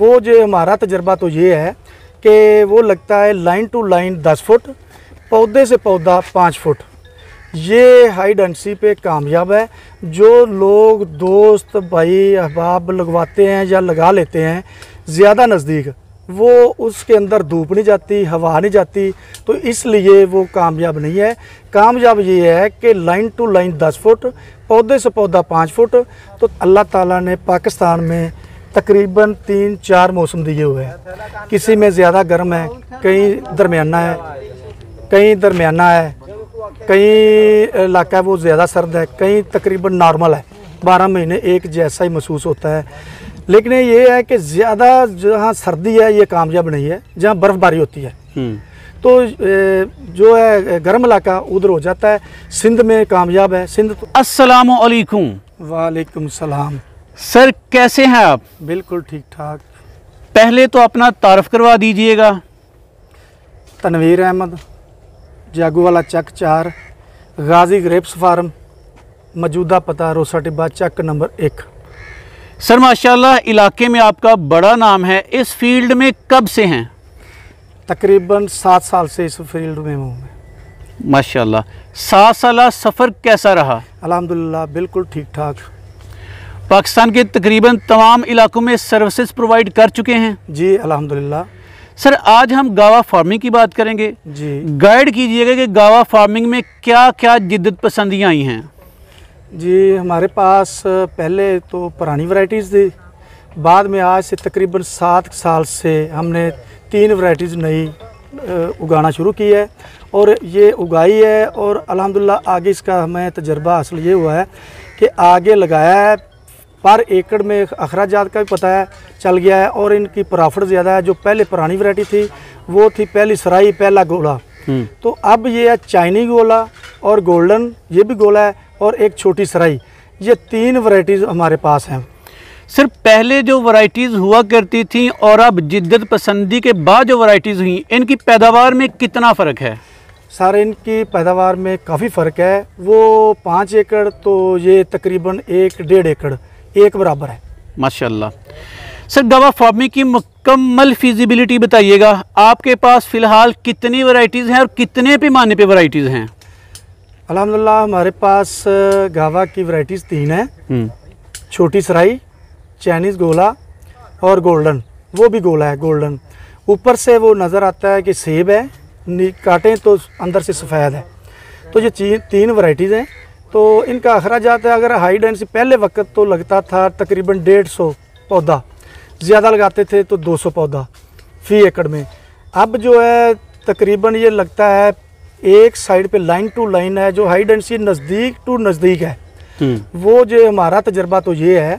वो जो हमारा तजर्बा तो ये है कि वो लगता है लाइन टू लाइन 10 फुट, पौधे से पौधा 5 फुट। ये हाई डेंसिटी पे कामयाब है। जो लोग दोस्त भाई अहबाब लगवाते हैं या लगा लेते हैं ज़्यादा नज़दीक, वो उसके अंदर धूप नहीं जाती, हवा नहीं जाती, तो इसलिए वो कामयाब नहीं है। कामयाब ये है कि लाइन टू लाइन 10 फुट, पौधे से पौधा 5 फुट। तो अल्लाह ताला ने पाकिस्तान में तकरीबन 3-4 मौसम दिए हुए हैं। किसी में ज़्यादा गर्म है, कहीं दरमियाना है, कहीं दरमियाना है, कहीं इलाका है वो ज़्यादा सर्द है, कहीं तकरीबन नॉर्मल है। 12 महीने एक जैसा ही महसूस होता है। लेकिन ये है कि ज़्यादा जहाँ सर्दी है ये कामयाब नहीं है, जहाँ बर्फ़बारी होती है तो जो है गर्म इलाका उधर हो जाता है। सिंध में कामयाब है। सिंध तो अस्सलामु अलैकुम। वालेकुम सलाम। सर कैसे हैं आप? बिल्कुल ठीक ठाक। पहले तो अपना तारफ़ करवा दीजिएगा। तनवीर अहमद, जागू वाला चक 4, गाजी ग्रेप्स फार्म, मौजूदा पता रोसा टिब्बा चक नंबर 1। सर माशाल्लाह इलाके में आपका बड़ा नाम है। इस फील्ड में कब से हैं? तकरीबन 7 साल से इस फील्ड में हूँ मैं। माशाल्लाह। 7 साल सफ़र कैसा रहा? अल्हम्दुलिल्लाह बिल्कुल ठीक ठाक। पाकिस्तान के तकरीबन तमाम इलाकों में सर्विसेज प्रोवाइड कर चुके हैं? जी अल्हम्दुलिल्लाह। सर आज हम गावा फार्मिंग की बात करेंगे। जी गाइड कीजिएगा कि गावा फार्मिंग में क्या क्या जिद्दत पसंदियाँ आई हैं। जी हमारे पास पहले तो पुरानी वैरायटीज़ थी, बाद में आज से तकरीबन 7 साल से हमने 3 वैरायटीज़ नई उगाना शुरू की है और ये उगाई है। और अल्हम्दुलिल्लाह आगे इसका हमें तजर्बा हासिल ये हुआ है कि आगे लगाया है, पर एकड़ में अखराजात का भी पता है चल गया है और इनकी प्रॉफिट ज़्यादा है। जो पहले पुरानी वैरायटी थी वो थी पहली सराई पहला गोला, तो अब ये है चाइनी गोला और गोल्डन, ये भी गोला है, और एक छोटी सराई। ये 3 वैरायटीज़ हमारे पास हैं। सर पहले जो वैरायटीज़ हुआ करती थी और अब जिद्दत पसंदी के बाद जो वैरायटीज़ हुई, इनकी पैदावार में कितना फ़र्क है? सर इनकी पैदावार में काफ़ी फ़र्क है। वो 5 एकड़ तो ये तकरीबन 1-1.5 एकड़ एक बराबर है। माशाल्लाह। सर गावा फार्मिंग की मुकम्मल फिजिबिलिटी बताइएगा। आपके पास फ़िलहाल कितनी वैरायटीज़ हैं और कितने पैमाने पे वैरायटीज़ हैं? अल्हम्दुलिल्लाह हमारे पास गावा की वैरायटीज़ 3 हैं। छोटी सराई, चाइनीज़ गोला और गोल्डन, वो भी गोला है गोल्डन। ऊपर से वो नज़र आता है कि सेब है, काटें तो अंदर से सफ़ेद है। तो ये 3 वैरायटीज़ हैं। तो इनका अखराजात है, अगर हाई डेंसिटी पहले वक्त तो लगता था तकरीबन 150 पौधा, ज़्यादा लगाते थे तो 200 पौधा फ़ी एकड़ में। अब जो है तकरीबन ये लगता है एक साइड पे लाइन टू लाइन है, जो हाई डेंसिटी नज़दीक टू नज़दीक है। वो जो हमारा तजर्बा तो ये है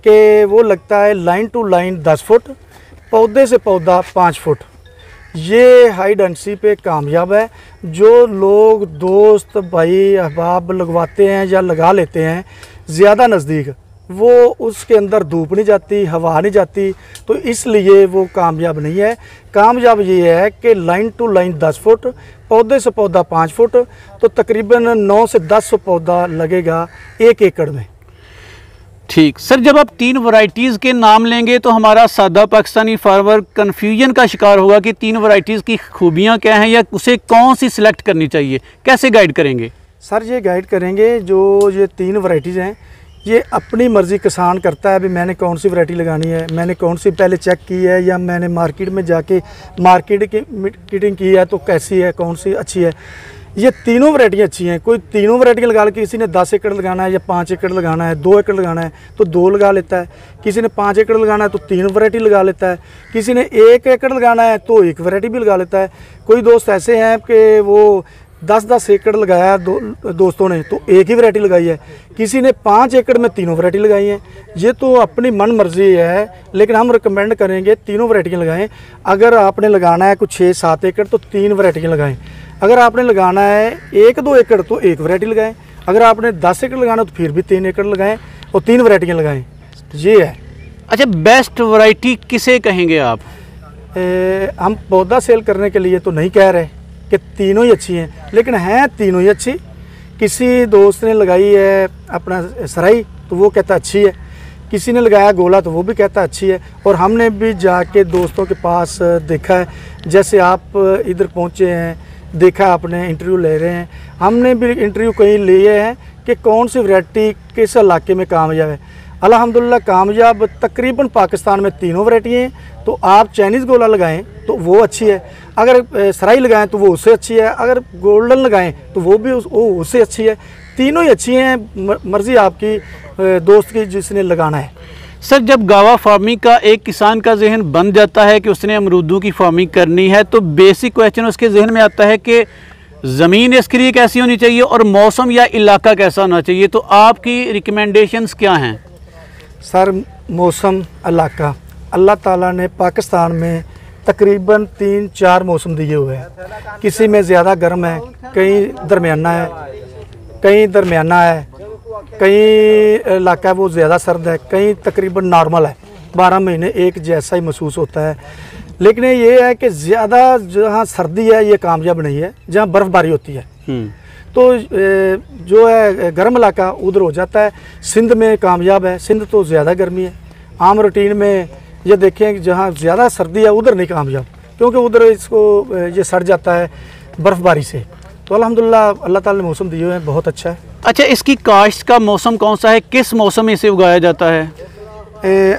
कि वो लगता है लाइन टू लाइन 10 फुट, पौधे से पौधा 5 फुट। ये हाई डेंसिटी पे कामयाब है। जो लोग दोस्त भाई अहबाब लगवाते हैं या लगा लेते हैं ज़्यादा नज़दीक, वो उसके अंदर धूप नहीं जाती, हवा नहीं जाती, तो इसलिए वो कामयाब नहीं है। कामयाब ये है कि लाइन टू लाइन 10 फुट, पौधे से पौधा 5 फुट, तो तकरीबन 9 से 10 पौधा लगेगा 1 एकड़ में। ठीक। सर जब आप 3 वैरायटीज़ के नाम लेंगे तो हमारा सादा पाकिस्तानी फार्मर कन्फ्यूजन का शिकार होगा कि 3 वैरायटीज़ की खूबियाँ क्या हैं या उसे कौन सी सिलेक्ट करनी चाहिए। कैसे गाइड करेंगे? सर ये गाइड करेंगे, जो ये 3 वैरायटीज़ हैं ये अपनी मर्ज़ी किसान करता है, अभी मैंने कौन सी वैरायटी लगानी है, मैंने कौन सी पहले चेक की है या मैंने मार्केट में जाके मार्केट की मार्केटिंग की है तो कैसी है, कौन सी अच्छी है। ये तीनों वैरायटी अच्छी हैं। कोई तीनों वैरायटी लगा ले, किसी ने 10 एकड़ लगाना है या 5 एकड़ लगाना है, 2 एकड़ लगाना है तो 2 लगा लेता है, किसी ने 5 एकड़ लगाना है तो 3 वैरायटी लगा लेता है, किसी ने 1 एकड़ लगाना है तो 1 वैरायटी भी लगा लेता है। कोई दोस्त ऐसे हैं कि वो 10-10 एकड़ लगाया है दोस्तों ने तो 1 ही वैरायटी लगाई है, किसी ने 5 एकड़ में 3 वैरायटी लगाई हैं। ये तो अपनी मन मर्जी है, लेकिन हम रिकमेंड करेंगे 3 वैरायटियाँ लगाएं। अगर आपने लगाना है कुछ 6-7 एकड़ तो 3 वैरायटियाँ लगाएं। अगर आपने लगाना है 1-2 एकड़ तो 1 वैरायटी लगाएं। अगर आपने 10 एकड़ लगाना तो फिर भी 3 एकड़ लगाएं और 3 वैरायटियाँ लगाएं। ये है। अच्छा, बेस्ट वैरायटी किसे कहेंगे आप? हम पौधा सेल करने के लिए तो नहीं कह रहे कि तीनों ही अच्छी हैं, लेकिन हैं तीनों ही अच्छी। किसी दोस्त ने लगाई है अपना सराई तो वो कहता अच्छी है, किसी ने लगाया गोला तो वो भी कहता है अच्छी है। और हमने भी जाके दोस्तों के पास देखा है, जैसे आप इधर पहुँचे हैं, देखा आपने इंटरव्यू ले रहे हैं, हमने भी इंटरव्यू कहीं लिए हैं कि कौन सी वैरायटी किस इलाके में कामयाब है। अल्हम्दुलिल्लाह कामयाब तकरीबन पाकिस्तान में तीनों वैरायटी हैं। तो आप चाइनीज़ गोला लगाएं तो वो अच्छी है, अगर सराई लगाएं तो वो उससे अच्छी है, अगर गोल्डन लगाएं तो वो भी उससे अच्छी है। तीनों ही अच्छी हैं, मर्ज़ी आपकी दोस्त की जिसने लगाना है। सर, जब गावा फार्मिंग का एक किसान का जहन बन जाता है कि उसने अमरूदों की फार्मिंग करनी है, तो बेसिक क्वेश्चन उसके जहन में आता है कि ज़मीन इसके लिए कैसी होनी चाहिए और मौसम या इलाका कैसा होना चाहिए। तो आपकी रिकमेंडेशंस क्या हैं? सर, मौसम, इलाका, अल्लाह ताला ने पाकिस्तान में तकरीबन 3-4 मौसम दिए हुए हैं। किसी में ज़्यादा गर्म है, कहीं दरमियाना है, कहीं इलाका वो ज़्यादा सर्द है, कहीं तकरीबन नॉर्मल है। 12 महीने एक जैसा ही महसूस होता है। लेकिन ये है कि ज़्यादा जहाँ सर्दी है ये कामयाब नहीं है, जहाँ बर्फ़बारी होती है। तो जो है गर्म इलाका उधर हो जाता है। सिंध में कामयाब है, सिंध तो ज़्यादा गर्मी है। आम रूटीन में ये देखें कि जहाँ ज़्यादा सर्दी है उधर नहीं कामयाब, क्योंकि उधर इसको ये सड़ जाता है बर्फ़बारी से। तो अल्हम्दुलिल्लाह अल्लाह ताला ने मौसम दिए हुए हैं, बहुत अच्छा है। अच्छा, इसकी काश्त का मौसम कौन सा है, किस मौसम में इसे उगाया जाता है?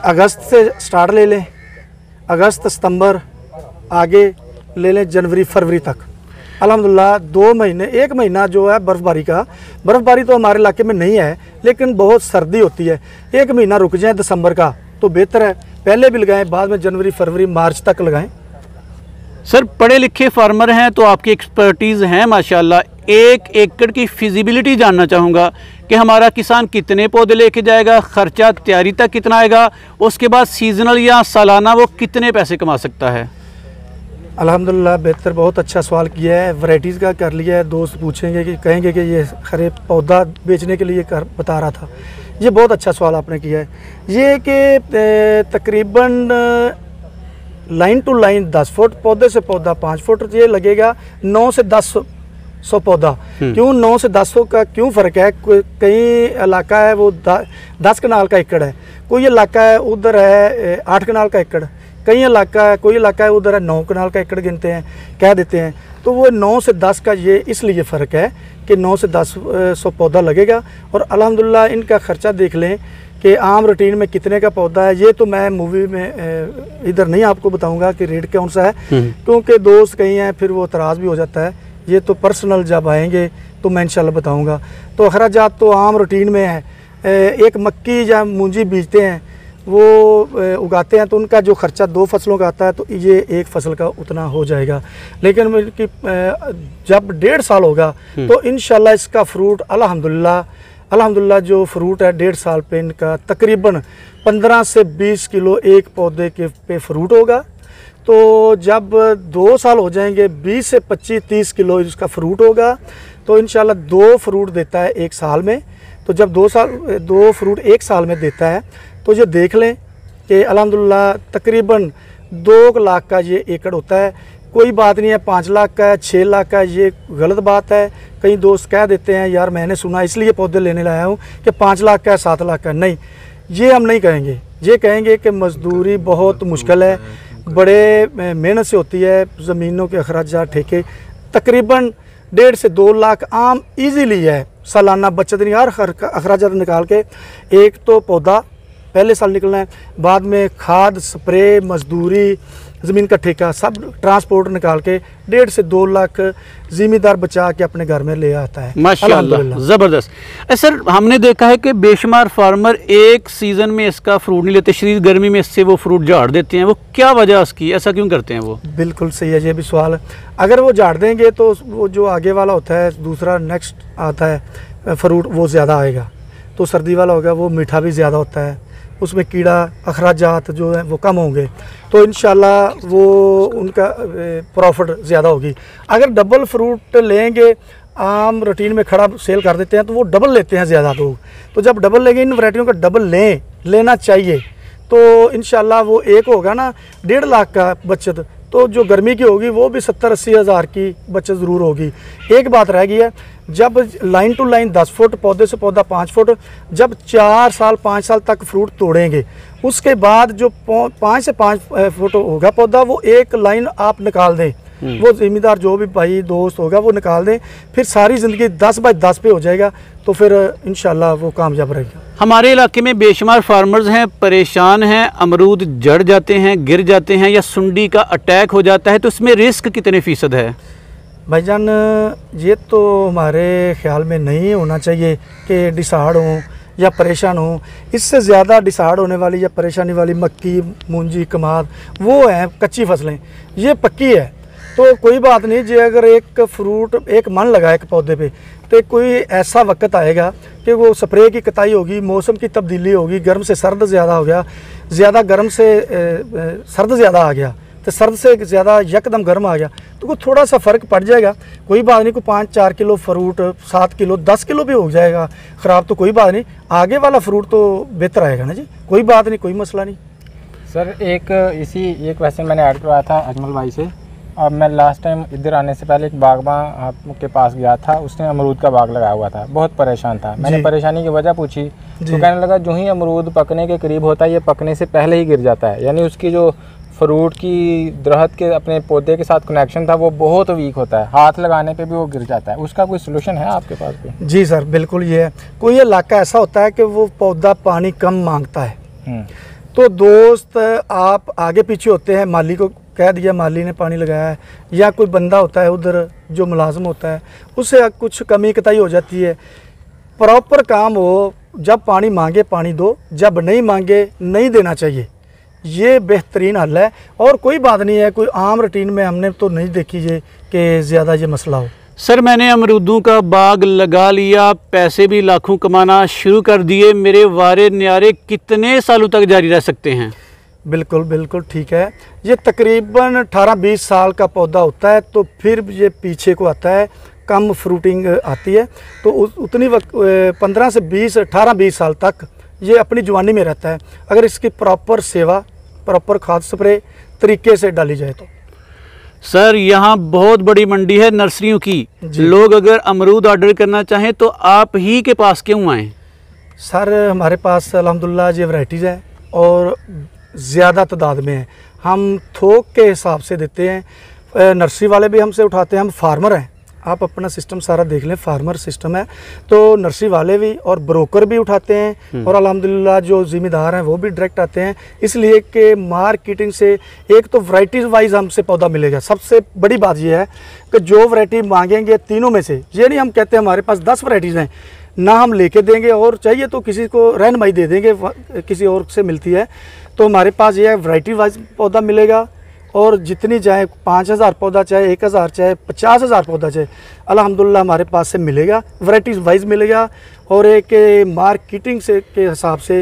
अगस्त से स्टार्ट ले लें, अगस्त सितंबर, आगे ले लें जनवरी फरवरी तक। अल्हम्दुलिल्लाह 2 महीने, 1 महीना जो है बर्फ़बारी तो हमारे इलाके में नहीं है, लेकिन बहुत सर्दी होती है। 1 महीना रुक जाए दिसंबर का तो बेहतर है, पहले भी लगाएं, बाद में जनवरी फरवरी मार्च तक लगाएं। सर, पढ़े लिखे फार्मर हैं तो आपकी एक्सपर्टीज़ हैं माशाल्लाह। 1 एकड़ की फिजिबिलिटी जानना चाहूँगा कि हमारा किसान कितने पौधे लेके जाएगा, ख़र्चा तैयारी तक कितना आएगा, उसके बाद सीजनल या सालाना वो कितने पैसे कमा सकता है? अल्हम्दुलिल्लाह बेहतर, बहुत अच्छा सवाल किया है। वैराइटीज़ का कर लिया है, दोस्त पूछेंगे कि कहेंगे कि ये खरे पौधा बेचने के लिए कर बता रहा था। ये बहुत अच्छा सवाल आपने किया है। ये कि तकरीबन लाइन टू लाइन 10 फुट, पौधे से पौधा 5 फुट, ये लगेगा 9 से 10 सौ पौधा। क्यों 9 से 10 का क्यों फ़र्क है? कहीं इलाका है वो 10 कनाल का एकड़ है, कोई इलाका है उधर है 8 कनाल का एकड़, कोई इलाका है उधर है 9 कनाल का एकड़ गिनते हैं, कह देते हैं। तो वो 9 से 10 का ये इसलिए फ़र्क है कि 9 से 10 सौ पौधा लगेगा। और अल्हम्दुलिल्लाह इनका ख़र्चा देख लें कि आम रूटीन में कितने का पौधा है। ये तो मैं मूवी में इधर नहीं आपको बताऊंगा कि रेट कौन सा है, क्योंकि दोस्त कहीं हैं फिर वो तराज़ भी हो जाता है। ये तो पर्सनल जब आएंगे तो मैं इंशाल्लाह बताऊंगा। तो अखराजात तो आम रूटीन में है। एक मक्की या मूंजी बीजते हैं, वो उगाते हैं, तो उनका जो ख़र्चा 2 फसलों का आता है तो ये 1 फसल का उतना हो जाएगा। लेकिन जब 1.5 साल होगा तो इंशाल्लाह इसका फ्रूट अल्हम्दुलिल्लाह जो फ्रूट है 1.5 साल पे इनका तकरीबन 15 से 20 किलो एक पौधे के पे फ्रूट होगा। तो जब 2 साल हो जाएंगे 20 से 25-30 किलो इसका फ्रूट होगा। तो इंशाल्लाह 2 फ्रूट देता है 1 साल में। तो जब 2 फ्रूट 1 साल में देता है तो ये देख लें कि अल्हम्दुलिल्लाह तकरीबन 2 लाख का ये एकड़ होता है। कोई बात नहीं है 5 लाख का है, 6 लाख का है, ये गलत बात है। कई दोस्त कह देते हैं यार मैंने सुना इसलिए पौधे लेने लाया हूँ कि 5 लाख का है, 7 लाख का। नहीं, ये हम नहीं कहेंगे। ये कहेंगे कि मजदूरी बहुत मुश्किल है, बड़े मेहनत से होती है, ज़मीनों के अखराजात ठेके तकरीबन 1.5 से 2 लाख आम इजीली है सालाना बचत नहीं। हर अखराजात निकाल के एक तो पौधा पहले साल निकलना है, बाद में खाद, स्प्रे, मजदूरी, ज़मीन का ठेका, सब ट्रांसपोर्ट निकाल के 1.5 से 2 लाख ज़िम्मेदार बचा के अपने घर में ले आता है। माशाल्लाह, ज़बरदस्त। सर, हमने देखा है कि बेशुमार फार्मर एक सीज़न में इसका फ्रूट नहीं लेते, शरीर गर्मी में इससे वो फ्रूट झाड़ देते हैं। वो क्या वजह उसकी, ऐसा क्यों करते हैं वो? बिल्कुल सही है, ये भी सवाल। अगर वो झाड़ देंगे तो वो जो आगे वाला होता है दूसरा नेक्स्ट आता है फ्रूट वो ज़्यादा आएगा। तो सर्दी वाला होगा वो मीठा भी ज़्यादा होता है, उसमें कीड़ा अखराजात जो है वो कम होंगे। तो इंशाल्लाह वो उनका प्रॉफिट ज़्यादा होगी। अगर डबल फ्रूट लेंगे, आम रूटीन में खड़ा सेल कर देते हैं तो वो डबल लेते हैं ज़्यादा लोग। तो जब डबल लेंगे, इन वैरायटियों का डबल लेना चाहिए। तो इंशाल्लाह वो एक होगा ना 1.5 लाख का बचत, तो जो गर्मी की होगी वो भी 70-80 हज़ार की बचत ज़रूर होगी। एक बात रह गई है, जब लाइन टू लाइन 10 फुट, पौधे से पौधा 5 फुट, जब 4 साल 5 साल तक फ्रूट तोड़ेंगे, उसके बाद जो 5 से 5 फुट होगा पौधा, वो एक लाइन आप निकाल दें, वो ज़िम्मेदार जो भी भाई दोस्त होगा वो निकाल दें, फिर सारी ज़िंदगी 10 बाय 10 पे हो जाएगा, तो फिर इंशाल्लाह वो कामयाब रहेगा। हमारे इलाके में बेशुमार फार्मर्स हैं, परेशान हैं, अमरूद जड़ जाते हैं, गिर जाते हैं या सुंडी का अटैक हो जाता है, तो इसमें रिस्क कितने फ़ीसद है? भाईजान ये तो हमारे ख्याल में नहीं होना चाहिए कि डिसाइड हों या परेशान हों। इससे ज़्यादा डिसाइड होने वाली या परेशानी वाली मक्की, मूंजी, कमाद, वो हैं कच्ची फसलें। ये पक्की है तो कोई बात नहीं जी। अगर एक फ्रूट एक मन लगा एक पौधे पे, तो कोई ऐसा वक्त आएगा कि वो स्प्रे की कटाई होगी, मौसम की तब्दीली होगी, गर्म से सर्द ज़्यादा हो गया, ज़्यादा गर्म से सर्द ज़्यादा आ गया, तो सर्द से ज़्यादा यकदम गर्म आ गया, तो कोई थोड़ा सा फ़र्क पड़ जाएगा। कोई बात नहीं, कोई 5-4 किलो फ्रूट, 7 किलो, 10 किलो भी हो जाएगा ख़राब, तो कोई बात नहीं, आगे वाला फ्रूट तो बेहतर आएगा ना जी, कोई बात नहीं, कोई मसला नहीं। सर एक क्वेश्चन मैंने ऐड करवाया था अजमल भाई से। अब मैं लास्ट टाइम इधर आने से पहले एक बागबान आपके पास गया था, उसने अमरूद का बाग लगाया हुआ था, बहुत परेशान था। मैंने परेशानी की वजह पूछी तो कहने लगा जो ही अमरूद पकने के करीब होता है ये पकने से पहले ही गिर जाता है, यानी उसकी जो फ्रूट की दरख्त के अपने पौधे के साथ कनेक्शन था वो बहुत वीक होता है, हाथ लगाने पे भी वो गिर जाता है। उसका कोई सोल्यूशन है आपके पास भी? जी सर, बिल्कुल ये है। कोई इलाका ऐसा होता है कि वो पौधा पानी कम मांगता है, तो दोस्त आप आगे पीछे होते हैं, माली को कह दिया, माली ने पानी लगाया है, या कोई बंदा होता है उधर जो मुलाजिम होता है, उससे कुछ कमी कताई हो जाती है। प्रॉपर काम हो, जब पानी मांगे पानी दो, जब नहीं मांगे नहीं देना चाहिए, ये बेहतरीन हल है। और कोई बात नहीं है, कोई आम रूटीन में हमने तो नहीं देखी ये कि ज़्यादा ये मसला हो। सर मैंने अमरूदों का बाग लगा लिया, पैसे भी लाखों कमाना शुरू कर दिए, मेरे वारे न्यारे कितने सालों तक जारी रह सकते हैं? बिल्कुल बिल्कुल ठीक है। ये तकरीबन 18-20 साल का पौधा होता है, तो फिर ये पीछे को आता है, कम फ्रूटिंग आती है, तो उतनी वक्त 15 से 20, 18-20 साल तक ये अपनी जवानी में रहता है, अगर इसकी प्रॉपर सेवा, प्रॉपर खाद स्प्रे तरीके से डाली जाए तो। सर यहाँ बहुत बड़ी मंडी है नर्सरियों की, लोग अगर अमरूद ऑर्डर करना चाहें तो आप ही के पास क्यों आएँ? सर हमारे पास अल्हम्दुलिल्लाह ये वैरायटीज़ हैं और ज़्यादा तादाद में है, हम थोक के हिसाब से देते हैं। नर्सरी वाले भी हमसे उठाते हैं, हम फार्मर हैं, आप अपना सिस्टम सारा देख लें, फार्मर सिस्टम है, तो नर्सरी वाले भी और ब्रोकर भी उठाते हैं, और अल्हम्दुलिल्लाह जो ज़िम्मेदार हैं वो भी डायरेक्ट आते हैं, इसलिए कि मार्केटिंग से एक तो वैरायटीज़ वाइज हमसे पौधा मिलेगा। सबसे बड़ी बात यह है कि जो वैरायटी मांगेंगे तीनों में से, ये नहीं हम कहते हैं हमारे पास 10 वैरायटीज़ हैं, ना हम लेके देंगे और चाहिए तो किसी को रहनुमाई दे देंगे, किसी और से मिलती है, तो हमारे पास ये वैरायटी वाइज पौधा मिलेगा। और जितनी चाहे 5000 पौधा चाहे 1000 चाहे 50,000 पौधा चाहे अल्हम्दुलिल्लाह हमारे पास से मिलेगा, वैरायटीज़ वाइज मिलेगा, और एक मार्केटिंग से के हिसाब से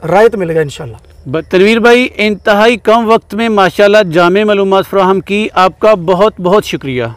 रायत मिलेगा इंशाल्लाह। तनवीर भाई इंतहाई कम वक्त में माशाल्लाह जामे मालूमात फराहम की, आपका बहुत बहुत शुक्रिया।